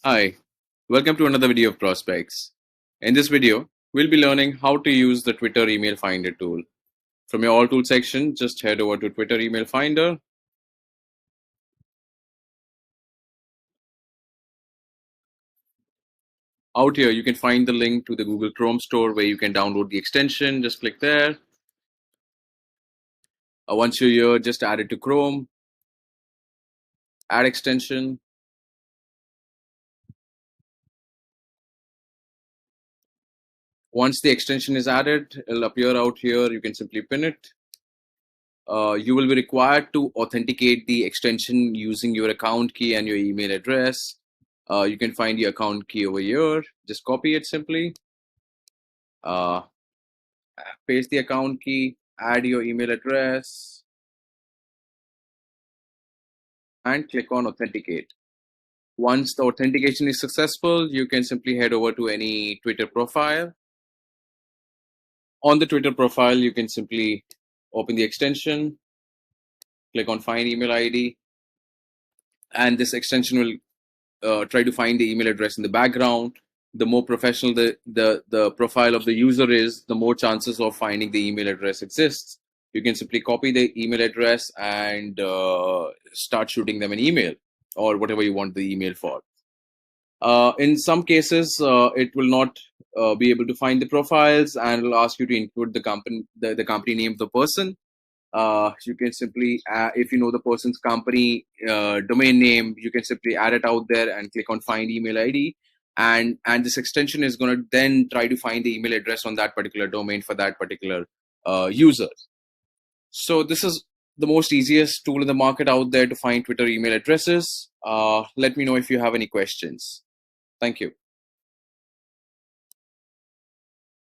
Hi, welcome to another video of Prospects. In this video, we'll be learning how to use the Twitter Email Finder tool. From your All Tools section, just head over to Twitter Email Finder. Out here, you can find the link to the Google Chrome store where you can download the extension. Just click there. Once you're here, just add it to Chrome. Add extension. Once the extension is added, it'll appear out here. You can simply pin it. You will be required to authenticate the extension using your account key and your email address. You can find the account key over here. Just copy it simply. Uh, Paste the account key, add your email address, and click on authenticate. Once the authentication is successful, you can simply head over to any Twitter profile. On the Twitter profile, you can simply open the extension, click on find email ID, and this extension will try to find the email address in the background. The more professional the profile of the user is, the more chances of finding the email address exists. You can simply copy the email address and start shooting them an email or whatever you want the email for. In some cases, it will not be able to find the profiles and will ask you to include the company name of the person. You can simply, if you know the person's company domain name, you can simply add it out there and click on find email ID. And this extension is going to then try to find the email address on that particular domain for that particular user. So this is the most easiest tool in the market out there to find Twitter email addresses. Let me know if you have any questions. Thank you.